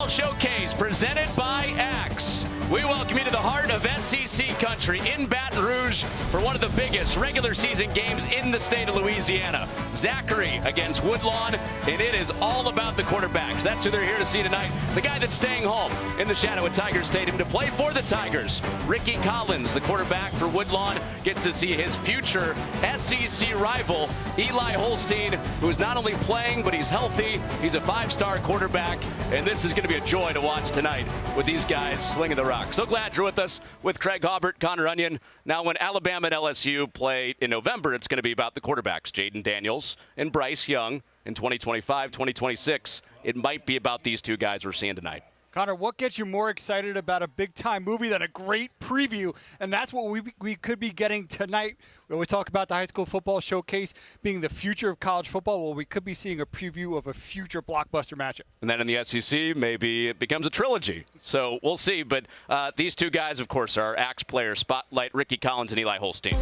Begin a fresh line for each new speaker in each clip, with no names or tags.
Showcase presented by Axe. We welcome you to the heart of SEC country in Baton Rouge for one of the biggest regular season games in the state of Louisiana. Zachary against Woodlawn, and it is all about the quarterbacks. That's who they're here to see tonight. The guy that's staying home in the shadow at Tiger Stadium to play for the Tigers. Ricky Collins, the quarterback for Woodlawn, gets to see his future SEC rival, Eli Holstein, who is not only playing, but he's healthy. He's a five-star quarterback, and this is going to be a joy to watch tonight with these guys slinging the rock. So glad you're with us with Craig Hobart, Connor Onion. Now, when Alabama and LSU play in November, it's going to be about the quarterbacks, Jaden Daniels and Bryce Young. In 2025, 2026, it might be about these two guys we're seeing tonight.
Connor, what gets you more excited about a big-time movie than a great preview? And that's what we could be getting tonight. We always talk about the high school football showcase being the future of college football. Well, we could be seeing a preview of a future blockbuster matchup.
And then in the SEC, maybe it becomes a trilogy. So we'll see. But these two guys, of course, are Axe players, Spotlight, Ricky Collins and Eli Holstein.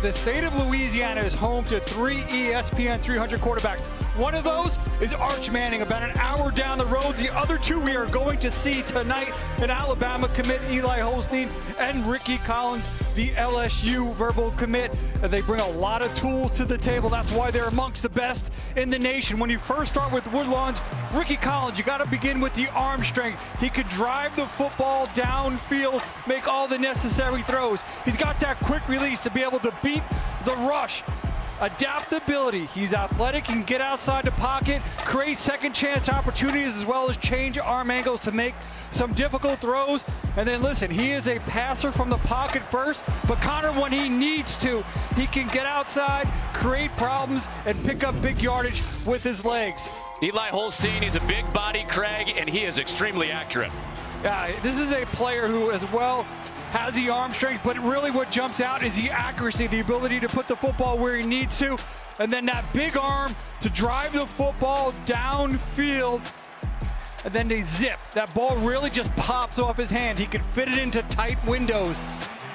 The state of Louisiana is home to 3 ESPN 300 quarterbacks. One of those is Arch Manning, about an hour down the road. The other two we are going to see tonight, an Alabama commit, Eli Holstein, and Ricky Collins, the LSU verbal commit. They bring a lot of tools to the table. That's why they're amongst the best in the nation. When you first start with Woodlawn's Ricky Collins, you got to begin with the arm strength. He could drive the football downfield, make all the necessary throws. He's got that quick release to be able to beat the rush. Adaptability. He's athletic, he can get outside the pocket, create second chance opportunities, as well as change arm angles to make some difficult throws. And then listen, he is a passer from the pocket first, but Connor, when he needs to, he can get outside, create problems, and pick up big yardage with his legs.
Eli Holstein, he's a big body, Craig, and he is extremely accurate.
Yeah, this is a player who as well has the arm strength, but really what jumps out is the accuracy, the ability to put the football where he needs to, and then that big arm to drive the football downfield, and then they zip. That ball really just pops off his hand. He can fit it into tight windows.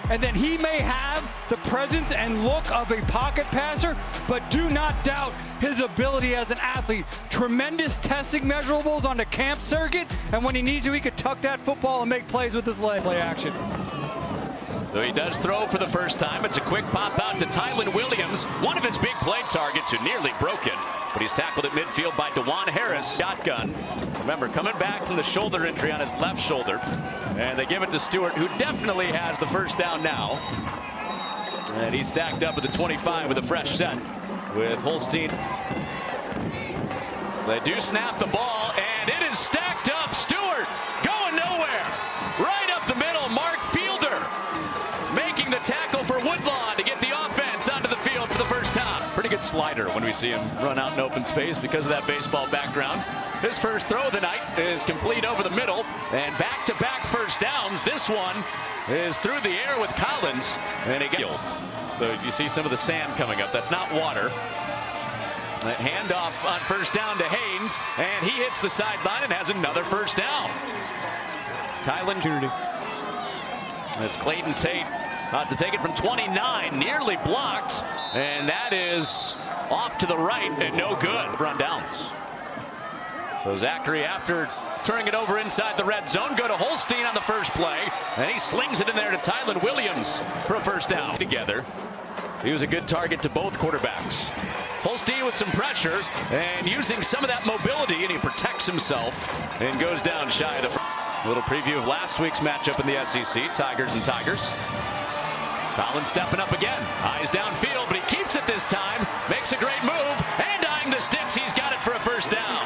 And then he may have the presence and look of a pocket passer, but do not doubt his ability as an athlete. Tremendous testing measurables on the camp circuit, and when he needs to, he could tuck that football and make plays with his leg. Play action.
So he does throw for the first time. It's a quick pop out to Tylen Williams, one of his big play targets who nearly broke it. But he's tackled at midfield by DeJuan Harris. Shotgun. Remember, coming back from the shoulder injury on his left shoulder. And they give it to Stewart, who definitely has the first down now. And he's stacked up at the 25 with a fresh set with Holstein. They do snap the ball, and it is stacked up. Stewart going nowhere. Right up the middle, Mark Fielder making the tackle for Woodlawn to get the offense onto the field for the first time. Pretty good slider when we see him run out in open space because of that baseball background. His first throw of the night is complete over the middle, and back-to-back first downs. This one is through the air with Collins, and he got. So you see some of the sand coming up. That's not water. That handoff on first down to Haynes, and he hits the sideline and has another first down. Tylen Kennedy. It's Clayton Tate to take it from 29, nearly blocked, and that is off to the right and no good. Run downs. So Zachary, after turning it over inside the red zone, go to Holstein on the first play, and he slings it in there to Tylen Williams for a first down. Together, so he was a good target to both quarterbacks. Holstein with some pressure and using some of that mobility, and he protects himself and goes down shy of the. A little preview of last week's matchup in the SEC, Tigers and Tigers. Collins stepping up again, eyes downfield, but he keeps it this time, makes a great move, and eyeing the sticks, he's got it for a first down.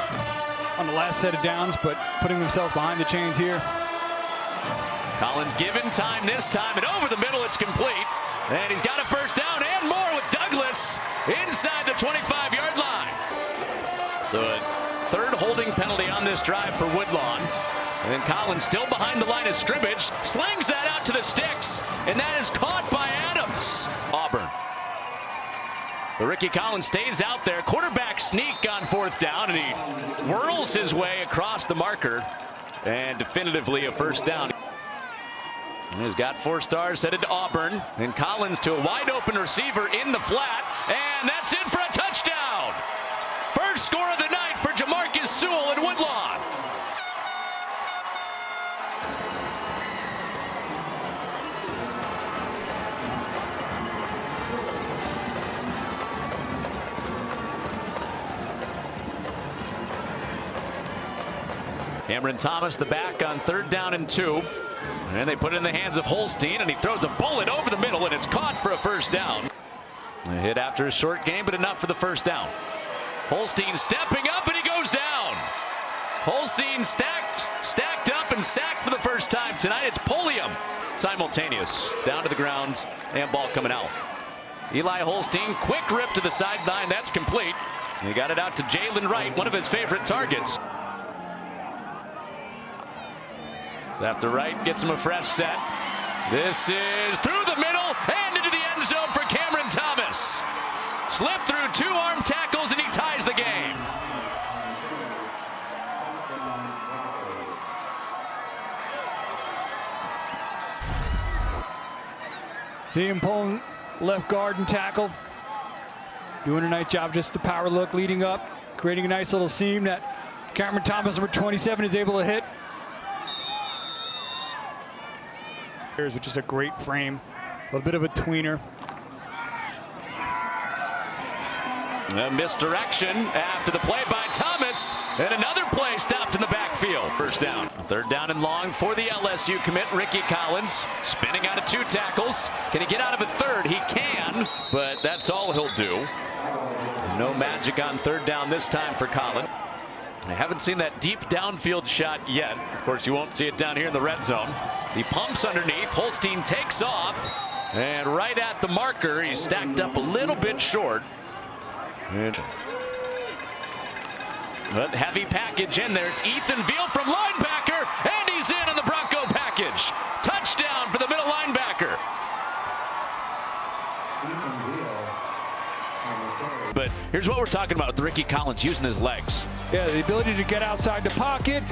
On the last set of downs, but putting themselves behind the chains here.
Collins given time this time, and over the middle it's complete, and he's got a first down and more with Douglas inside the 25-yard line. So a third holding penalty on this drive for Woodlawn. And then Collins still behind the line of scrimmage, slings that out to the sticks, and that is caught by Adams. Auburn. But Ricky Collins stays out there. Quarterback sneak on fourth down, and he whirls his way across the marker, and definitively a first down. And he's got 4 stars headed to Auburn, and Collins to a wide open receiver in the flat, and that's in for a touchdown. First score of the night for Jamarcus Sewell in Woodlawn. Cameron Thomas, the back on 3rd down and 2. And they put it in the hands of Holstein, and he throws a bullet over the middle, and it's caught for a 1st down. A hit after a short game, but enough for the 1st down. Holstein stepping up, and he goes down. Holstein stacked up and sacked for the first time tonight. It's Polium simultaneous. Down to the ground, and ball coming out. Eli Holstein, quick rip to the sideline. That's complete. He got it out to Jalen Wright, one of his favorite targets. After Wright gets him a fresh set. This is through the middle and into the end zone for Cameron Thomas. Slipped through 2 arm tackles, and he ties the game.
See him pulling left guard and tackle. Doing a nice job, just the power look leading up, creating a nice little seam that Cameron Thomas, number 27, is able to hit. Which is a great frame, a little bit of a tweener.
A misdirection after the play by Thomas, and another play stopped in the backfield. 1st down. 3rd down and long for the LSU commit, Ricky Collins, spinning out of 2 tackles. Can he get out of a 3rd? He can, but that's all he'll do. No magic on 3rd down this time for Collins. I haven't seen that deep downfield shot yet. Of course, you won't see it down here in the red zone. He pumps underneath. Holstein takes off, and right at the marker, he's stacked up a little bit short. But heavy package in there. It's Ethan Veal from linebacker, and he's in on the Bronco package. Touchdown for the middle linebacker. But here's what we're talking about with Ricky Collins using his legs.
Yeah, the ability to get outside the pocket,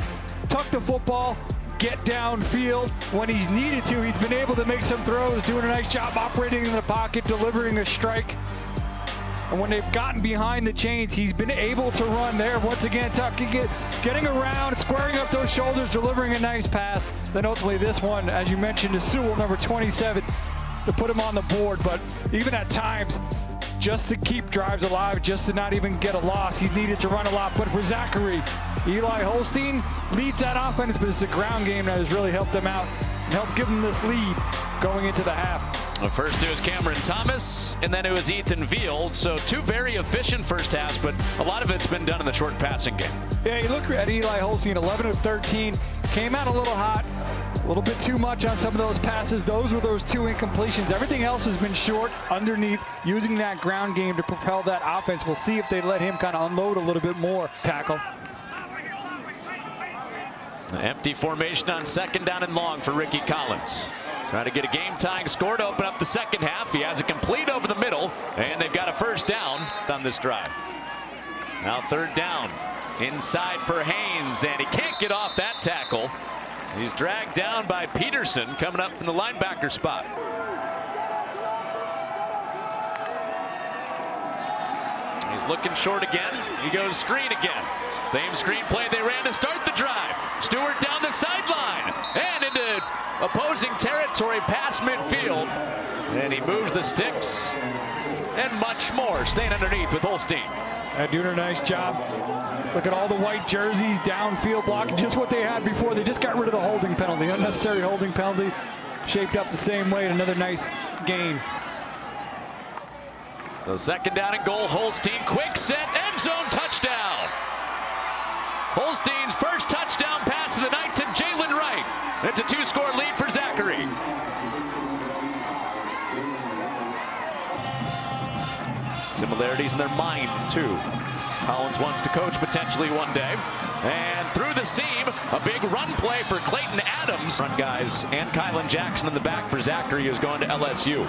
tuck the football, get downfield when he's needed to. He's been able to make some throws, doing a nice job operating in the pocket, delivering a strike. And when they've gotten behind the chains, he's been able to run there. Once again, tucking it, getting around, squaring up those shoulders, delivering a nice pass. Then ultimately this one, as you mentioned, is Sewell, number 27, to put him on the board. But even at times, just to keep drives alive, just to not even get a loss, he's needed to run a lot. But for Zachary, Eli Holstein leads that offense, but it's the ground game that has really helped them out and helped give them this lead going into the half.
Well, first it was Cameron Thomas, and then it was Ethan Veal. So 2 very efficient first halves, but a lot of it's been done in the short passing game.
Yeah, you look at Eli Holstein, 11 of 13, came out a little hot, a little bit too much on some of those passes. Those were those 2 incompletions. Everything else has been short, underneath, using that ground game to propel that offense. We'll see if they let him kind of unload a little bit more. Tackle.
An empty formation on 2nd down and long for Ricky Collins. Trying to get a game-tying score to open up the 2nd half. He has it complete over the middle, and they've got a 1st down on this drive. Now 3rd down, inside for Haynes, and he can't get off that tackle. He's dragged down by Peterson, coming up from the linebacker spot. He's looking short again. He goes screen again. Same screen play they ran to start the drive. Stewart down the sideline and into opposing territory past midfield. And he moves the sticks and much more. Staying underneath with Holstein.
Doing a nice job. Look at all the white jerseys, downfield blocking, just what they had before. They just got rid of the holding penalty, unnecessary holding penalty. Shaped up the same way, and another nice gain.
So 2nd down and goal, Holstein, quick set, end zone touchdown. Holstein's first touchdown pass of the night to Jalen Wright. It's a 2-score lead for Zachary. Similarities in their mind, too. Collins wants to coach potentially one day. And through the seam, a big run play for Clayton Adams. Front guys and Kylan Jackson in the back for Zachary, who's going to LSU.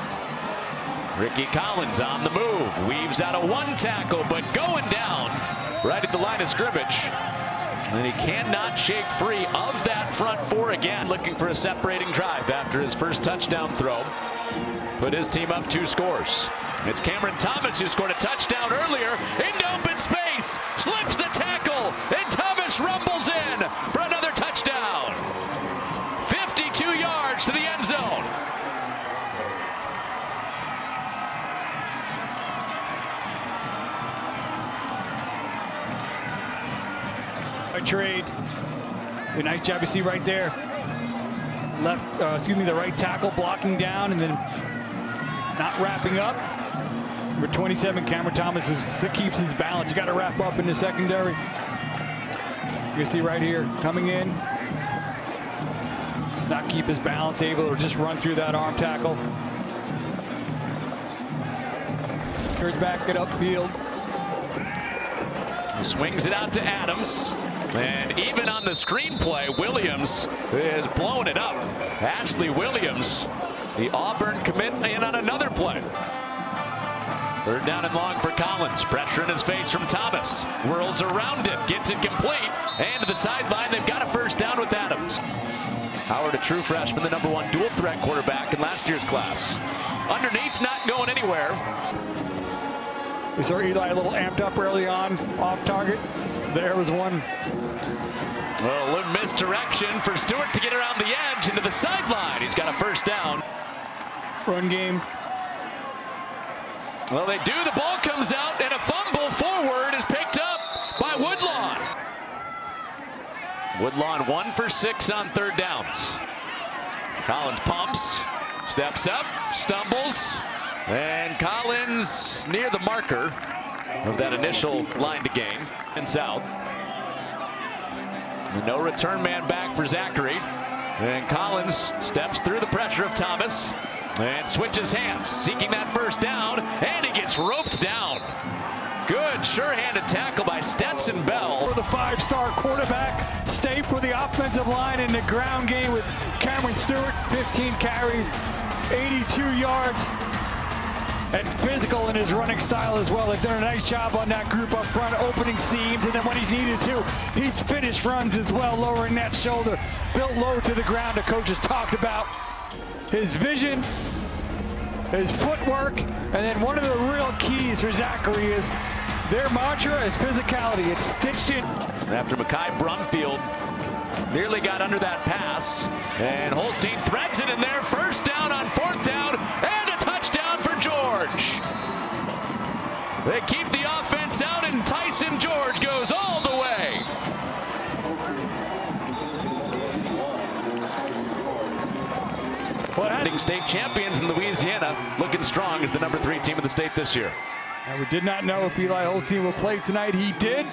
Ricky Collins on the move, weaves out of 1 tackle, but going down right at the line of scrimmage. And he cannot shake free of that front 4 again. Looking for a separating drive after his first touchdown throw. Put his team up 2 scores. It's Cameron Thomas who scored a touchdown earlier into open space. Slips the tackle, and Thomas rumbles in for another touchdown. 52 yards to the end zone.
A trade. A nice job you see right there. The right tackle blocking down and then not wrapping up. Number 27, Cameron Thomas keeps his balance. You got to wrap up in the secondary. You can see right here, coming in. Does not keep his balance, able to just run through that arm tackle. Here's back, get upfield.
He swings it out to Adams. And even on the screenplay, Williams is blowing it up. Ashley Williams, the Auburn commit, in on another play. Third down and long for Collins. Pressure in his face from Thomas. Whirls around it, gets it complete. And to the sideline, they've got a first down with Adams. Howard, a true freshman, the #1 dual threat quarterback in last year's class. Underneath, not going anywhere.
We saw Eli a little amped up early on, off target. There was one.
Well, a little misdirection for Stewart to get around the edge into the sideline. He's got a first down.
Run game.
Well, they do. The ball comes out, and a fumble forward is picked up by Woodlawn. Woodlawn 1 for 6 on third downs. Collins pumps, steps up, stumbles, and Collins near the marker of that initial line to gain and south. No return man back for Zachary. And Collins steps through the pressure of Thomas and switches hands, seeking that first down, and he gets roped down. Good sure-handed tackle by Stetson Bell.
For the 5-star quarterback, stay for the offensive line in the ground game with Cameron Stewart, 15 carries, 82 yards. And physical in his running style as well. They've done a nice job on that group up front, opening seams, and then when he's needed to, he's finished runs as well, lowering that shoulder, built low to the ground. The coach has talked about his vision, his footwork, and then one of the real keys for Zachary is their mantra is physicality. It's stitched in.
After Mekhi Brumfield nearly got under that pass, and Holstein threads it in there. First down on 4th down, and a touchdown for George. They keep the offense out, and Tyson George goes all the way. State champions in Louisiana, looking strong as the #3 team of the state this year.
And we did not know if Eli Holstein would play tonight. He did.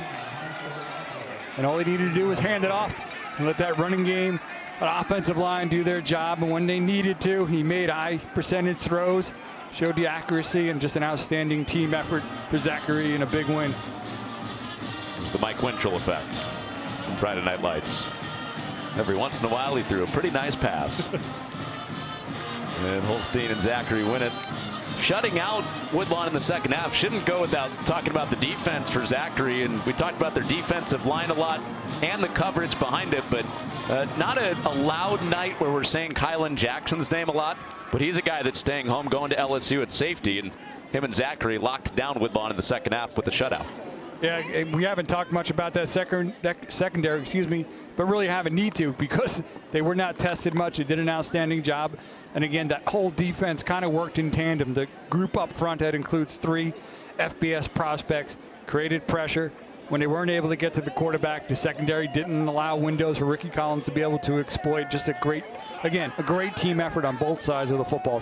And all he needed to do was hand it off and let that running game, that offensive line do their job. And when they needed to, he made high percentage throws, showed the accuracy, and just an outstanding team effort for Zachary and a big win.
It's the Mike Wintrell effect from Friday Night Lights. Every once in a while, he threw a pretty nice pass. And Holstein and Zachary win it. Shutting out Woodlawn in the second half shouldn't go without talking about the defense for Zachary. And we talked about their defensive line a lot and the coverage behind it, but not a loud night where we're saying Kylan Jackson's name a lot, but he's a guy that's staying home, going to LSU at safety, and him and Zachary locked down Woodlawn in the second half with a shutout.
Yeah, we haven't talked much about that secondary, but really haven't need to, because they were not tested much. They did an outstanding job. And again, that whole defense kind of worked in tandem. The group up front that includes 3 FBS prospects created pressure. When they weren't able to get to the quarterback, the secondary didn't allow windows for Ricky Collins to be able to exploit. Just a great team effort on both sides of the football.